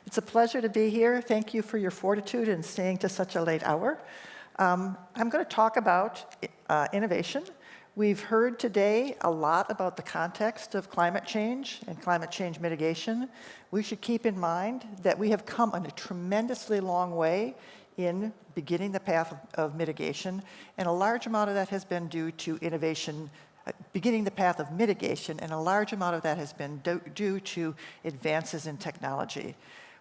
It's a pleasure to be here. Thank you for your fortitude in staying to such a late hour. I'm going to talk about innovation. We've heard today a lot about the context of climate change and climate change mitigation. We should keep in mind that we have come on a tremendously long way in beginning the path of mitigation, and a large amount of that has been due to innovation, beginning the path of mitigation, and a large amount of that has been due to advances in technology.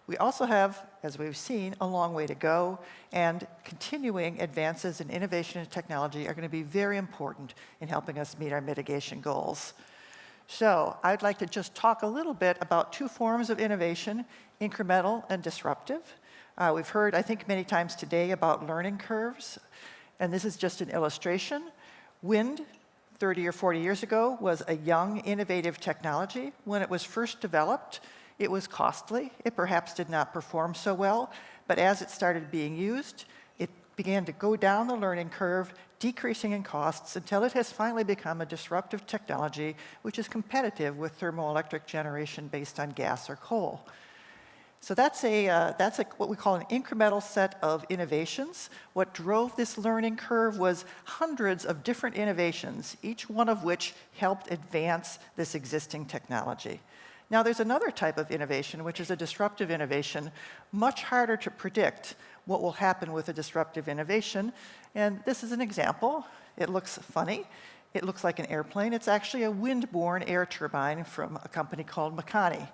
We also have, as we've seen, a long way to go, and continuing advances in innovation and technology are going to be very important in helping us meet our mitigation goals. So I'd like to just talk a little bit about two forms of innovation, incremental and disruptive. We've heard, I think, many times today about learning curves, and this is just an illustration. Wind, 30 or 40 years ago, was a young, innovative technology. When it was first developed, it was costly. It perhaps did not perform so well, but as it started being used, it began to go down the learning curve, decreasing in costs until it has finally become a disruptive technology which is competitive with thermoelectric generation based on gas or coal. So that's what we call an incremental set of innovations. What drove this learning curve was hundreds of different innovations, each one of which helped advance this existing technology. Now, there's another type of innovation, which is a disruptive innovation, much harder to predict what will happen with a disruptive innovation. And this is an example. It looks funny. It looks like an airplane. It's actually a wind-borne air turbine from a company called Makani.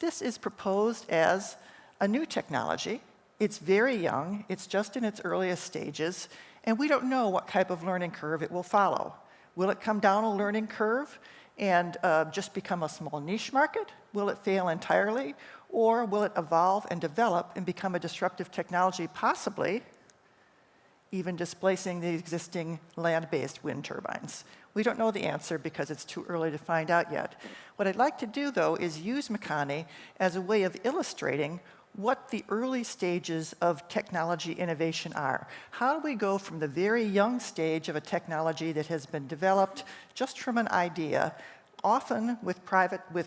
This is proposed as a new technology. It's very young. It's just in its earliest stages. And we don't know what type of learning curve it will follow. Will it come down a learning curve and just become a small niche market? Will it fail entirely? Or will it evolve and develop and become a disruptive technology, possibly even displacing the existing land-based wind turbines? We don't know the answer because it's too early to find out yet. What I'd like to do, though, is use Makani as a way of illustrating what the early stages of technology innovation are. How do we go from the very young stage of a technology that has been developed just from an idea, often with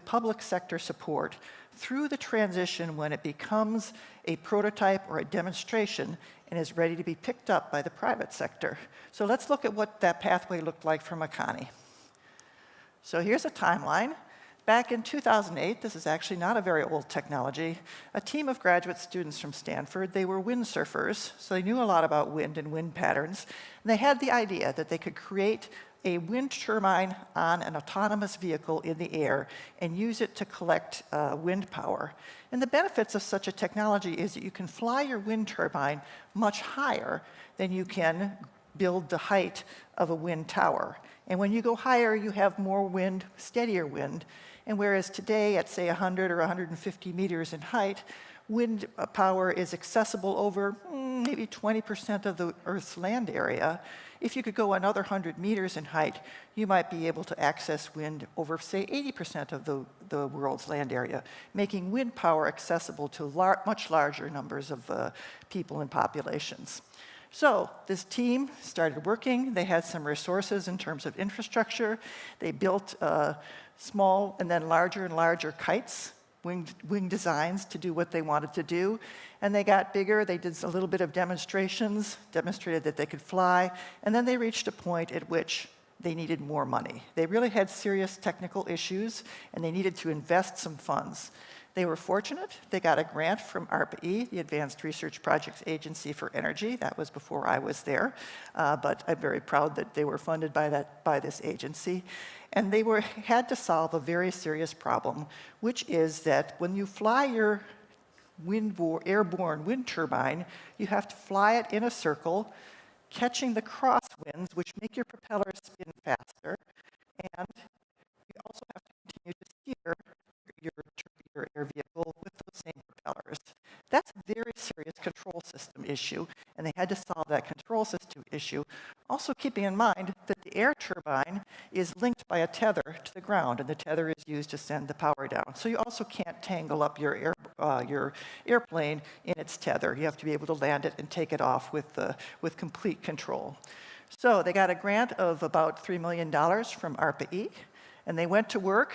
public sector support, through the transition when it becomes a prototype or a demonstration and is ready to be picked up by the private sector? So let's look at what that pathway looked like for Makani. So here's a timeline. Back in 2008, this is actually not a very old technology, a team of graduate students from Stanford, they were windsurfers, so they knew a lot about wind and wind patterns, and they had the idea that they could create a wind turbine on an autonomous vehicle in the air and use it to collect wind power. And the benefits of such a technology is that you can fly your wind turbine much higher than you can build the height of a wind tower. And when you go higher, you have more wind, steadier wind. And whereas today, at say 100 or 150 meters in height, wind power is accessible over maybe 20% of the Earth's land area, if you could go another 100 meters in height, you might be able to access wind over, say, 80% of the world's land area, making wind power accessible to much larger numbers of people and populations. So this team started working. They had some resources in terms of infrastructure. They built small and then larger kites, wing designs to do what they wanted to do. And they got bigger. They did a little bit of demonstrations, demonstrated that they could fly. And then they reached a point at which they needed more money. They really had serious technical issues, and they needed to invest some funds. They were fortunate. They got a grant from ARPA-E, the Advanced Research Projects Agency for Energy. That was before I was there, but I'm very proud that they were funded by this agency. And they had to solve a very serious problem, which is that when you fly your airborne wind turbine, you have to fly it in a circle, catching the crosswinds, which make your propellers spin faster, and you also have to continue to steer your air vehicle with those same propellers. That's a very serious control system issue, and they had to solve that control system issue, also keeping in mind that the air turbine is linked by a tether to the ground, and the tether is used to send the power down. So you also can't tangle up your airplane in its tether. You have to be able to land it and take it off with complete control. So they got a grant of about $3 million from ARPA-E, and they went to work.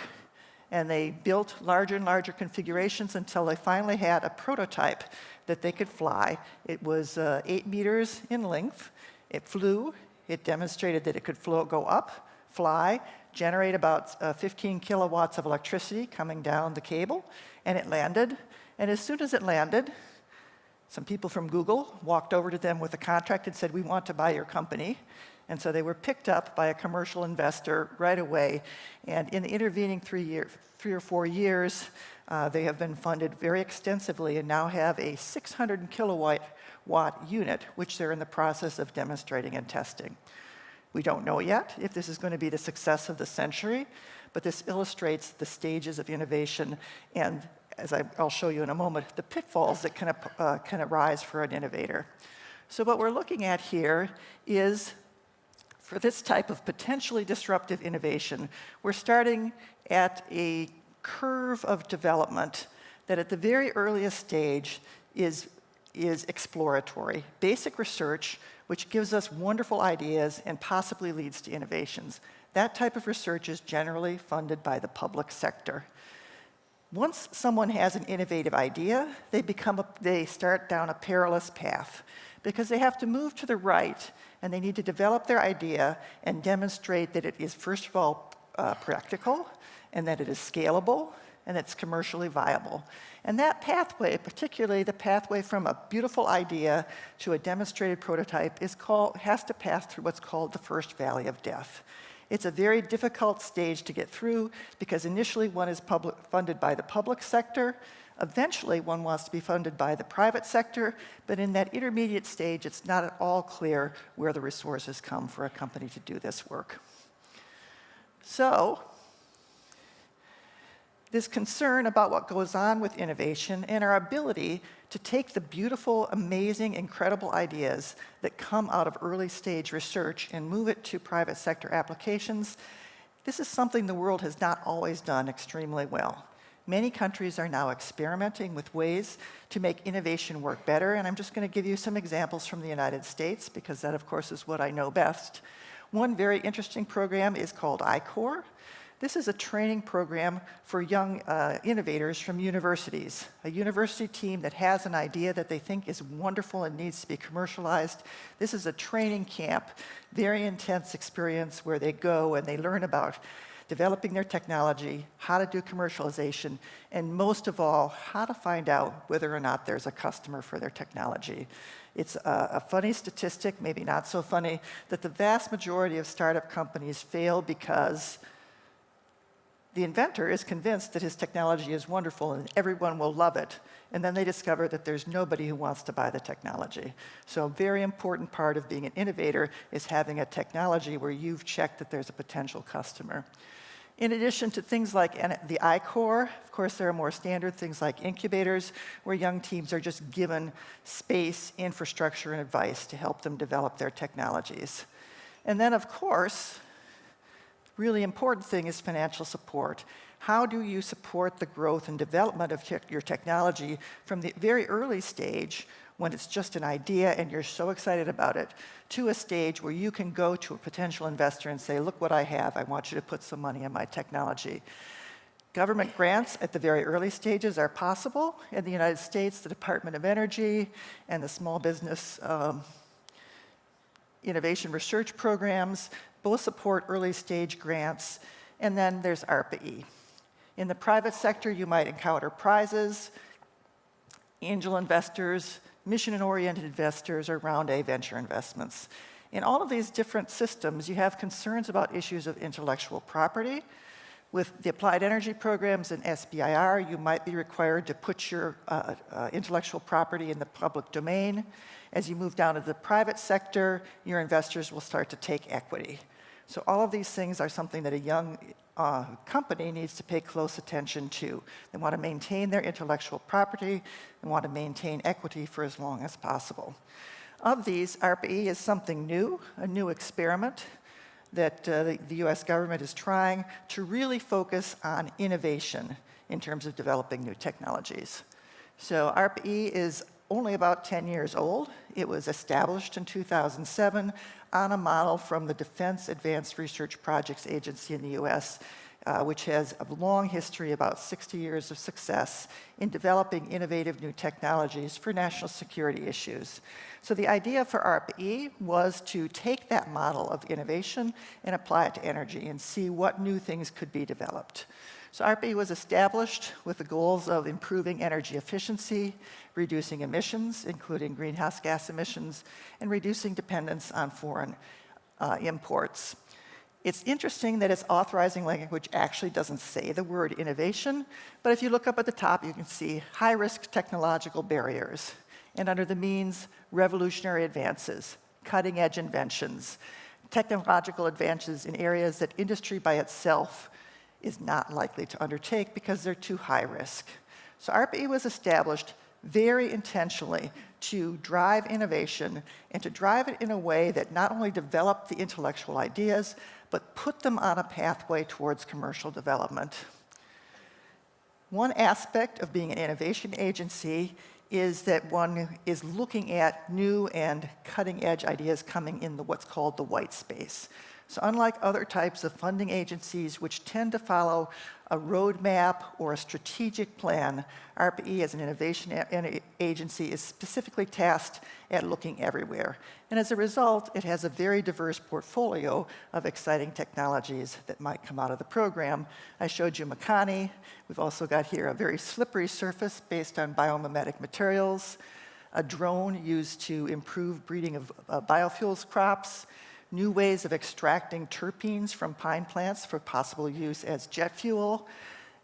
and they built larger and larger configurations until they finally had a prototype that they could fly. It was 8 meters in length. It flew. It demonstrated that it could go up, fly, generate about 15 kilowatts of electricity coming down the cable, and it landed. And as soon as it landed, some people from Google walked over to them with a contract and said, "We want to buy your company." And so they were picked up by a commercial investor right away. And in the intervening 3 or 4 years, they have been funded very extensively and now have a 600 kilowatt unit, which they're in the process of demonstrating and testing. We don't know yet if this is going to be the success of the century, but this illustrates the stages of innovation and, as I'll show you in a moment, the pitfalls that can arise for an innovator. So what we're looking at here is, for this type of potentially disruptive innovation, we're starting at a curve of development that at the very earliest stage is exploratory, basic research, which gives us wonderful ideas and possibly leads to innovations. That type of research is generally funded by the public sector. Once someone has an innovative idea, they start down a perilous path because they have to move to the right and they need to develop their idea and demonstrate that it is, first of all, practical, and that it is scalable, and it's commercially viable. And that pathway, particularly the pathway from a beautiful idea to a demonstrated prototype, has to pass through what's called the first valley of death. It's a very difficult stage to get through because initially one is funded by the public sector. Eventually one wants to be funded by the private sector, but in that intermediate stage, it's not at all clear where the resources come for a company to do this work. So, this concern about what goes on with innovation and our ability to take the beautiful, amazing, incredible ideas that come out of early stage research and move it to private sector applications, this is something the world has not always done extremely well. Many countries are now experimenting with ways to make innovation work better, and I'm just going to give you some examples from the United States because that, of course, is what I know best. One very interesting program is called I-Corps. This is a training program for young innovators from universities, a university team that has an idea that they think is wonderful and needs to be commercialized. This is a training camp, very intense experience where they go and they learn about developing their technology, how to do commercialization, and most of all, how to find out whether or not there's a customer for their technology. It's a funny statistic, maybe not so funny, that the vast majority of startup companies fail because the inventor is convinced that his technology is wonderful and everyone will love it, and then they discover that there's nobody who wants to buy the technology. So a very important part of being an innovator is having a technology where you've checked that there's a potential customer. In addition to things like the I-Corps, of course, there are more standard things like incubators, where young teams are just given space, infrastructure, and advice to help them develop their technologies. And then, of course, really important thing is financial support. How do you support the growth and development of your technology from the very early stage, when it's just an idea and you're so excited about it, to a stage where you can go to a potential investor and say, look what I have, I want you to put some money in my technology. Government grants at the very early stages are possible. In the United States, the Department of Energy and the Small Business Innovation Research Programs both support early stage grants, and then there's ARPA-E. In the private sector, you might encounter prizes, angel investors, mission-oriented investors, or round A venture investments. In all of these different systems, you have concerns about issues of intellectual property. With the applied energy programs and SBIR, you might be required to put your intellectual property in the public domain. As you move down to the private sector, your investors will start to take equity. So all of these things are something that a young company needs to pay close attention to. They want to maintain their intellectual property. They want to maintain equity for as long as possible. Of these, ARPA-E is something new, a new experiment that the US government is trying to really focus on innovation in terms of developing new technologies. So ARPA-E is only about 10 years old. It was established in 2007 on a model from the Defense Advanced Research Projects Agency in the US. which has a long history, about 60 years of success in developing innovative new technologies for national security issues. So the idea for ARPA-E was to take that model of innovation and apply it to energy and see what new things could be developed. So ARPA-E was established with the goals of improving energy efficiency, reducing emissions, including greenhouse gas emissions, and reducing dependence on foreign imports. It's interesting that its authorizing language actually doesn't say the word innovation, but if you look up at the top, you can see high-risk technological barriers, and under the means, revolutionary advances, cutting-edge inventions, technological advances in areas that industry by itself is not likely to undertake because they're too high risk. So ARPA-E was established very intentionally to drive innovation and to drive it in a way that not only developed the intellectual ideas, but put them on a pathway towards commercial development. One aspect of being an innovation agency is that one is looking at new and cutting-edge ideas coming in what's called the white space. So unlike other types of funding agencies, which tend to follow a roadmap or a strategic plan, ARPA-E as an innovation agency is specifically tasked at looking everywhere. And as a result, it has a very diverse portfolio of exciting technologies that might come out of the program. I showed you Makani. We've also got here a very slippery surface based on biomimetic materials, a drone used to improve breeding of biofuels crops, new ways of extracting terpenes from pine plants for possible use as jet fuel,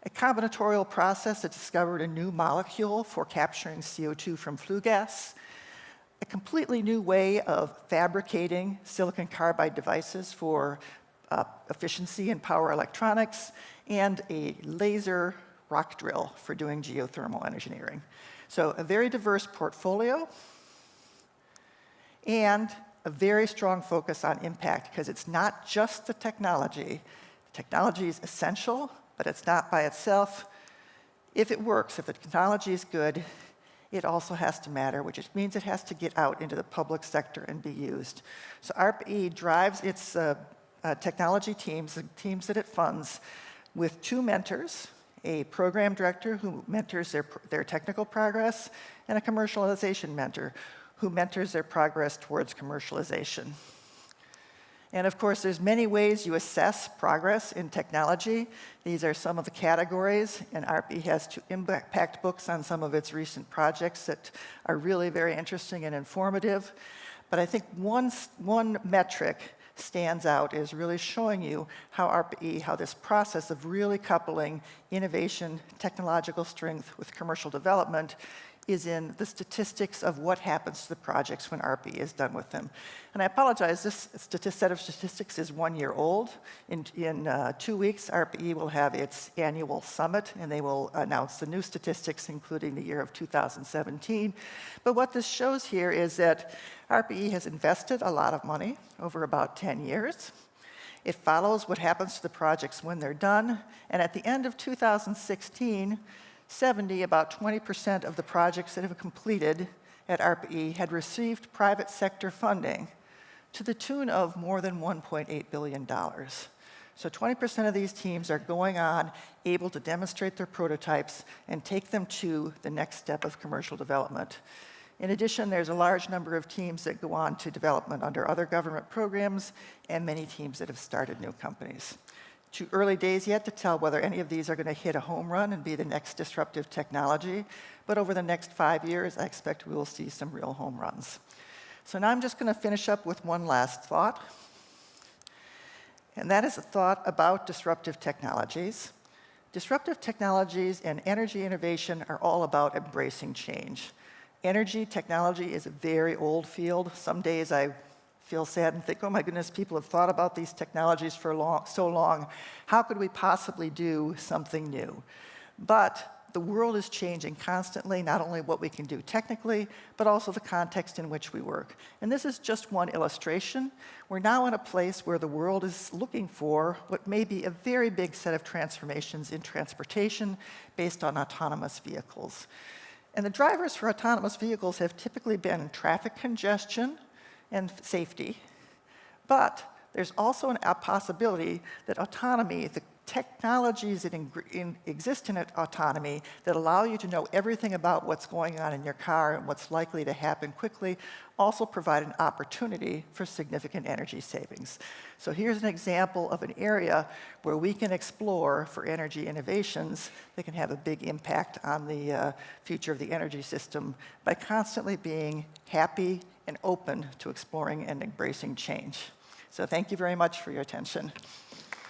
a combinatorial process that discovered a new molecule for capturing CO2 from flue gas, a completely new way of fabricating silicon carbide devices for efficiency in power electronics, and a laser rock drill for doing geothermal engineering. So a very diverse portfolio, and a very strong focus on impact, because it's not just the technology. The technology is essential, but it's not by itself. If it works, if the technology is good, it also has to matter, which means it has to get out into the public sector and be used. So ARPA-E drives its technology teams, the teams that it funds, with two mentors, a program director who mentors their technical progress, and a commercialization mentor who mentors their progress towards commercialization. And of course, there's many ways you assess progress in technology. These are some of the categories, and ARPA-E has two impact books on some of its recent projects that are really very interesting and informative. But I think one metric stands out is really showing you how ARPA-E, how this process of really coupling innovation, technological strength with commercial development is in the statistics of what happens to the projects when ARPA-E is done with them. And I apologize, this set of statistics is 1 year old. In 2 weeks, ARPA-E will have its annual summit, and they will announce the new statistics, including the year of 2017. But what this shows here is that ARPA-E has invested a lot of money over about 10 years. It follows what happens to the projects when they're done, and at the end of 2016, about 20% of the projects that have completed at ARPA-E had received private sector funding to the tune of more than $1.8 billion. So 20% of these teams are going on, able to demonstrate their prototypes and take them to the next step of commercial development. In addition, there's a large number of teams that go on to development under other government programs, and many teams that have started new companies. Too early days yet to tell whether any of these are going to hit a home run and be the next disruptive technology, but over the next 5 years, I expect we will see some real home runs. So now I'm just going to finish up with one last thought, and that is a thought about disruptive technologies. Disruptive technologies and energy innovation are all about embracing change. Energy technology is a very old field. Some days I feel sad and think, oh my goodness, people have thought about these technologies for so long. How could we possibly do something new? But the world is changing constantly, not only what we can do technically, but also the context in which we work. And this is just one illustration. We're now in a place where the world is looking for what may be a very big set of transformations in transportation based on autonomous vehicles. And the drivers for autonomous vehicles have typically been traffic congestion and safety, but there's also a possibility that autonomy, technologies that exist in autonomy that allow you to know everything about what's going on in your car and what's likely to happen quickly also provide an opportunity for significant energy savings. So here's an example of an area where we can explore for energy innovations that can have a big impact on the future of the energy system by constantly being happy and open to exploring and embracing change. So thank you very much for your attention.